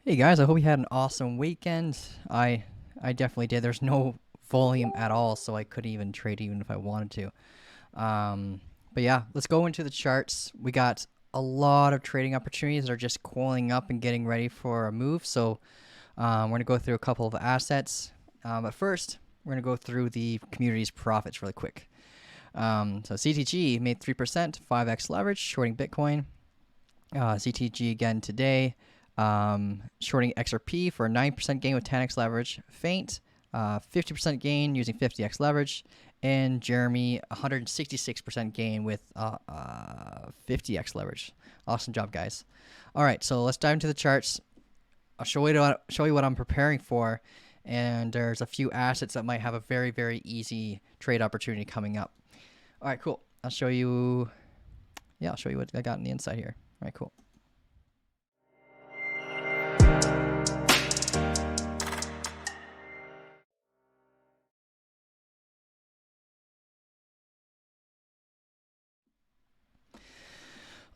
Hey guys, I hope you had an awesome weekend. I definitely did. There's no volume at all, so I couldn't even trade even if I wanted to. But yeah, let's go into the charts. We got a lot of trading opportunities that are just coiling up and getting ready for a move. So we're gonna go through a couple of assets. But first, we're gonna go through the community's profits really quick. So CTG made 3%, 5x leverage, shorting Bitcoin. CTG again today. Shorting XRP for a 9% gain with 10x leverage. Faint, 50% gain using 50x leverage. And Jeremy, 166% gain with 50x leverage. Awesome job, guys. All right, so let's dive into the charts. I'll show you what I'm preparing for. And there's a few assets that might have a very, very easy trade opportunity coming up. All right, cool. I'll show you. Yeah, I'll show you what I got on the inside here. All right, cool.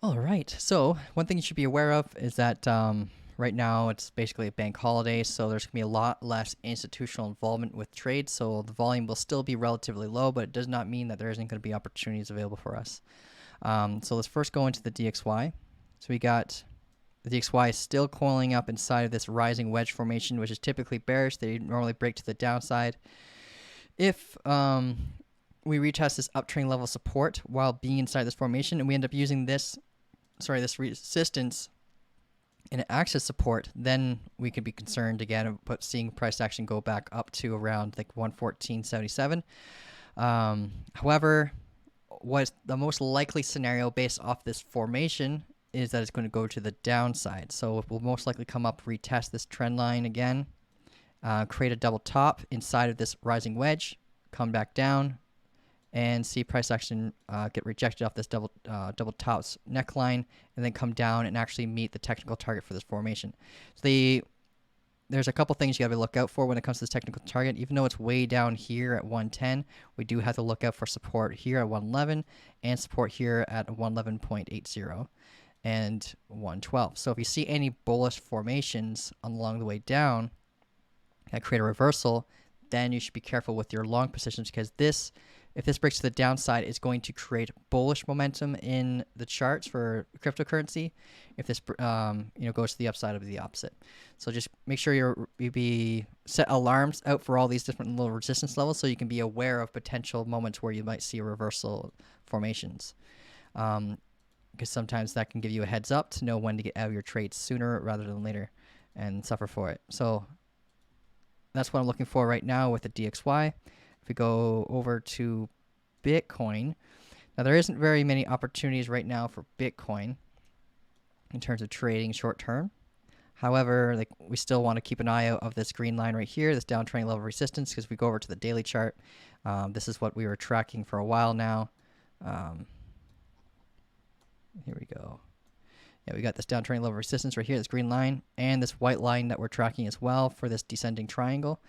All right. So one thing you should be aware of is that right now it's basically a bank holiday, so there's going to be a lot less institutional involvement with trades. So the volume will still be relatively low, but it does not mean that there isn't going to be opportunities available for us. So let's first go into the DXY. So we got the DXY is still coiling up inside of this rising wedge formation, which is typically bearish. They normally break to the downside. If we retest this uptrend level support while being inside this formation, and we end up using this resistance in access support, then we could be concerned again about seeing price action go back up to around like 114.77. However, what's the most likely scenario based off this formation is that it's going to go to the downside. So it will most likely come up, retest this trend line again, create a double top inside of this rising wedge, come back down, and see price action get rejected off this double tops neckline, and then come down and actually meet the technical target for this formation. So there's a couple things you got to look out for when it comes to this technical target. Even though it's way down here at 110, we do have to look out for support here at 111 and support here at 111.80 and 112. So if you see any bullish formations along the way down that create a reversal, then you should be careful with your long positions, because if this breaks to the downside, it's going to create bullish momentum in the charts for cryptocurrency. If this goes to the upside, of the opposite. So just make sure you be set alarms out for all these different little resistance levels, so you can be aware of potential moments where you might see reversal formations. Because sometimes that can give you a heads up to know when to get out of your trades sooner rather than later and suffer for it. So that's what I'm looking for right now with the DXY. If we go over to Bitcoin, now there isn't very many opportunities right now for Bitcoin in terms of trading short term. However, like, we still want to keep an eye out of this green line right here, this downtrending level of resistance, because if we go over to the daily chart, this is what we were tracking for a while now. Here we go. Yeah, we got this downtrending level of resistance right here, this green line, and this white line that we're tracking as well for this descending triangle.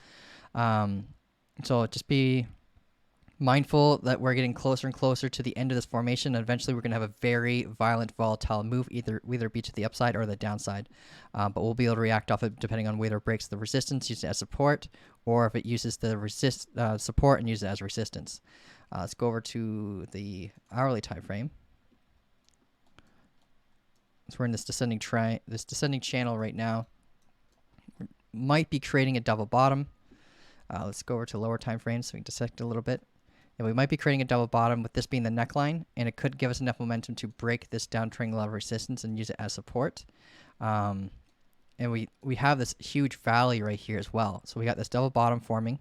So just be mindful that we're getting closer and closer to the end of this formation, and eventually we're going to have a very violent, volatile move, either be to the upside or the downside. But we'll be able to react off it depending on whether it breaks the resistance, use it as support, or if it uses the support and uses it as resistance. Let's go over to the hourly time frame. So we're in this descending channel right now. Might be creating a double bottom. Let's go over to lower time frames so we can dissect it a little bit. And we might be creating a double bottom with this being the neckline, and it could give us enough momentum to break this downtrending level of resistance and use it as support. And we have this huge valley right here as well. So we got this double bottom forming.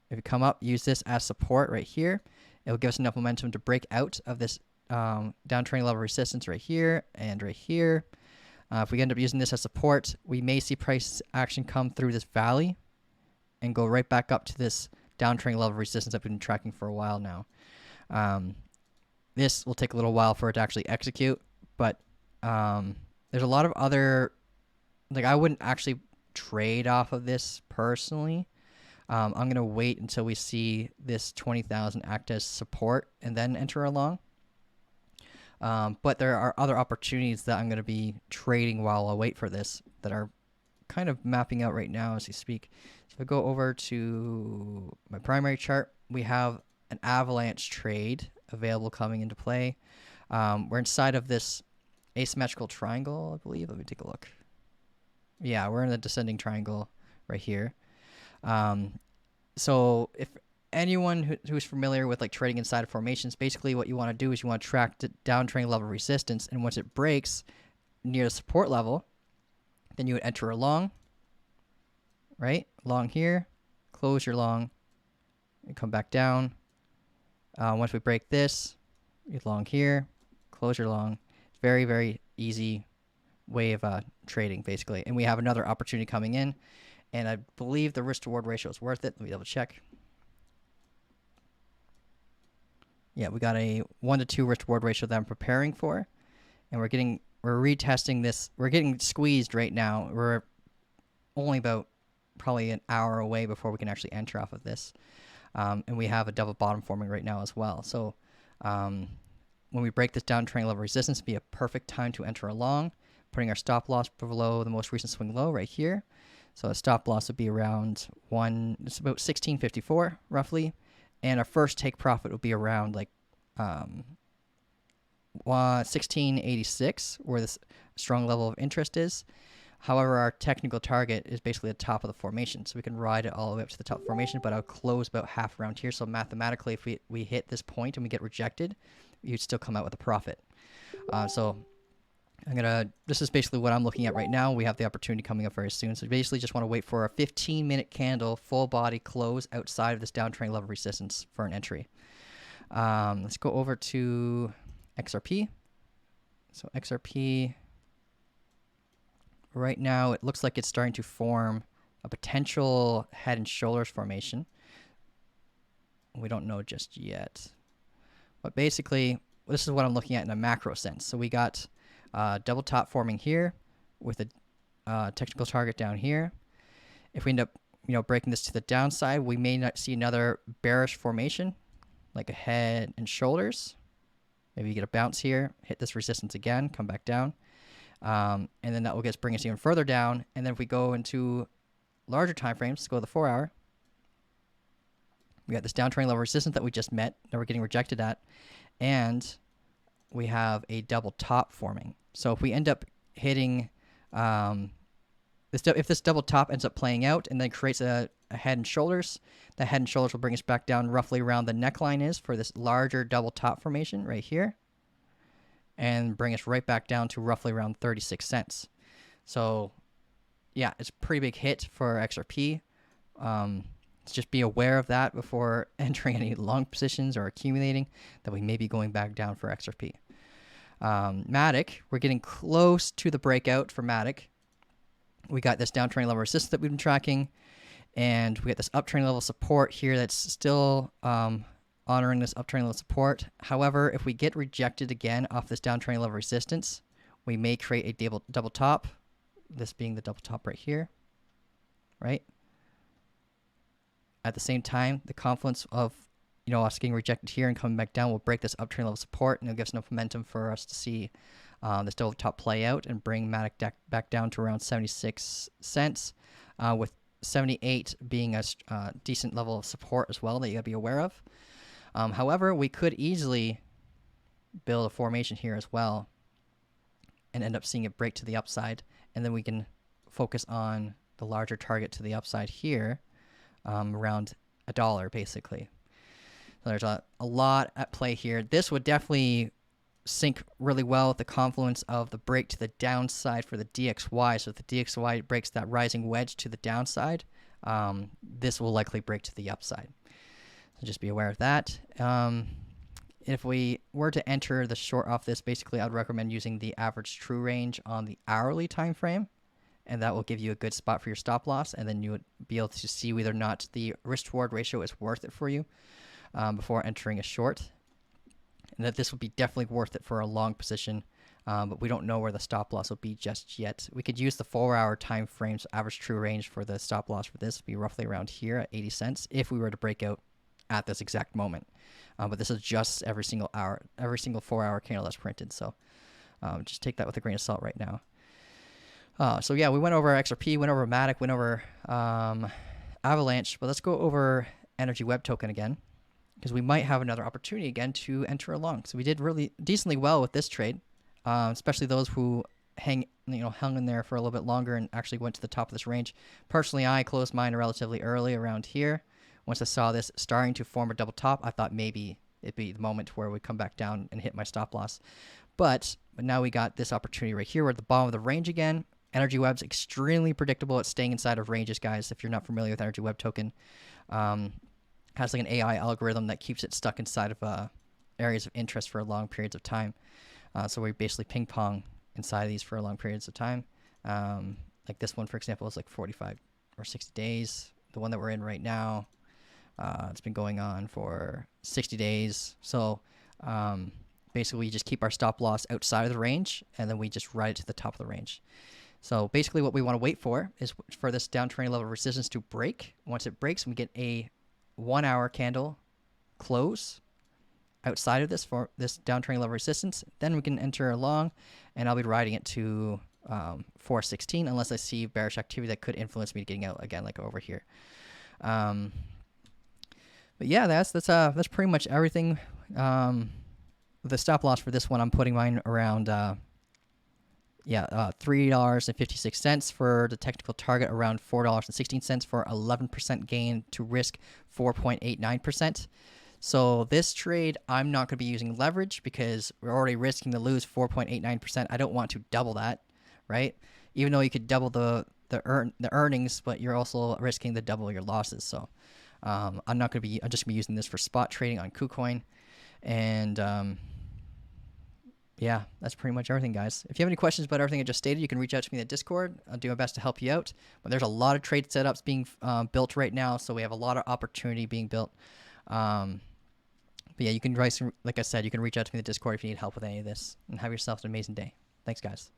If we come up, use this as support right here, it'll give us enough momentum to break out of this downtrending level of resistance right here and right here. If we end up using this as support, we may see price action come through this valley and go right back up to this downtrending level of resistance I've been tracking for a while now. This will take a little while for it to actually execute, but there's a lot of other, like, I wouldn't actually trade off of this personally. I'm going to wait until we see this 20,000 act as support and then enter along. But there are other opportunities that I'm going to be trading while I wait for this that are kind of mapping out right now as we speak. So if I go over to my primary chart, we have an avalanche trade available coming into play. We're inside of this asymmetrical triangle, I believe. Let me take a look. Yeah, we're in the descending triangle right here. So if anyone who's familiar with like trading inside of formations, basically what you want to do is you want to track the downtrend level resistance, and once it breaks near the support level, then you would enter a long, right? Long here, close your long, and come back down. Once we break this, you long here, close your long. Very, very easy way of trading, basically. And we have another opportunity coming in, and I believe the risk-to-reward ratio is worth it. Let me double check. Yeah, we got a 1-to-2 risk-to-reward ratio that I'm preparing for, and we're retesting this. We're getting squeezed right now. We're only about probably an hour away before we can actually enter off of this. And we have a double bottom forming right now as well. So when we break this downtrend level resistance, it'd be a perfect time to enter along, putting our stop loss below the most recent swing low right here. So the stop loss would be around it's about 1654 roughly. And our first take profit would be around like 1686, where this strong level of interest is. However, our technical target is basically the top of the formation, so we can ride it all the way up to the top of the formation, but I'll close about half around here. So mathematically, if we hit this point and we get rejected, you'd still come out with a profit. So this is basically what I'm looking at right now. We have the opportunity coming up very soon. So basically just want to wait for a 15-minute candle, full body close outside of this downtrend level resistance for an entry. Let's go over to XRP. So XRP, right now it looks like it's starting to form a potential head and shoulders formation. We don't know just yet. But basically, this is what I'm looking at in a macro sense. So we got double top forming here with a technical target down here. If we end up breaking this to the downside, we may not see another bearish formation like a head and shoulders. Maybe you get a bounce here, hit this resistance again, come back down, and then that will bring us even further down. And then if we go into larger time frames, let's go to the 4-hour. We got this downtrend level resistance that we just met, that we're getting rejected at, and we have a double top forming. So if we end up hitting if this double top ends up playing out and then creates a head and shoulders, the head and shoulders will bring us back down roughly around the neckline is for this larger double top formation right here, and bring us right back down to roughly around 36 cents. So yeah, it's a pretty big hit for XRP. Let's just be aware of that before entering any long positions or accumulating, that we may be going back down for XRP. Matic, we're getting close to the breakout for Matic. We got this downtrend level resistance that we've been tracking, and we got this uptrend level support here that's still honoring this uptrend level support. However, if we get rejected again off this downtrend level resistance, we may create a double top, this being the double top right here, right? At the same time, the confluence of us getting rejected here and coming back down will break this uptrend level support, and it'll give us enough momentum for us to see this double top play out and bring Matic back down to around 76 cents, with 78 being a decent level of support as well that you gotta be aware of. However, we could easily build a formation here as well and end up seeing it break to the upside, and then we can focus on the larger target to the upside here, around $1 basically. So there's a lot at play here. This would definitely sync really well with the confluence of the break to the downside for the DXY. So if the DXY breaks that rising wedge to the downside, this will likely break to the upside. So just be aware of that. If we were to enter the short off this, basically I'd recommend using the average true range on the hourly time frame, and that will give you a good spot for your stop loss, and then you would be able to see whether or not the risk-to-reward ratio is worth it for you before entering a short. And that this would be definitely worth it for a long position, but we don't know where the stop loss will be just yet. We could use the 4-hour time frames average true range for the stop loss for this would be roughly around here at 80 cents if we were to break out at this exact moment. But this is just every single hour, every single 4-hour candle that's printed. So just take that with a grain of salt right now. So yeah, we went over XRP, went over Matic, went over Avalanche, but let's go over Energy Web Token again, because we might have another opportunity again to enter along. So we did really decently well with this trade, especially those who hung in there for a little bit longer and actually went to the top of this range. Personally, I closed mine relatively early around here. Once I saw this starting to form a double top, I thought maybe it'd be the moment where we come back down and hit my stop loss. But now we got this opportunity right here. We're at the bottom of the range again. Energy Web's extremely predictable at staying inside of ranges, guys. If you're not familiar with Energy Web Token, has like an AI algorithm that keeps it stuck inside of areas of interest for long periods of time. So we basically ping pong inside of these for long periods of time. Like this one, for example, is like 45 or 60 days. The one that we're in right now, it's been going on for 60 days. So basically, we just keep our stop loss outside of the range, and then we just ride it to the top of the range. So basically what we want to wait for is for this downtrending level of resistance to break. Once it breaks, we get a 1-hour candle close outside of this for this downtrending level resistance. Then we can enter along, and I'll be riding it to 416 unless I see bearish activity that could influence me getting out again, like over here. But yeah, that's pretty much everything. The stop loss for this one, I'm putting mine around $3.56 for the technical target, around $4.16 for 11% gain to risk 4.89%. So this trade, I'm not going to be using leverage because we're already risking to lose 4.89%. I don't want to double that, right? Even though you could double the earnings, but you're also risking to double your losses. So I'm just going to be using this for spot trading on KuCoin, and yeah, that's pretty much everything, guys. If you have any questions about everything I just stated, you can reach out to me in the Discord. I'll do my best to help you out. But there's a lot of trade setups being built right now, so we have a lot of opportunity being built. But yeah, you can like I said, you can reach out to me in the Discord if you need help with any of this. And have yourself an amazing day. Thanks, guys.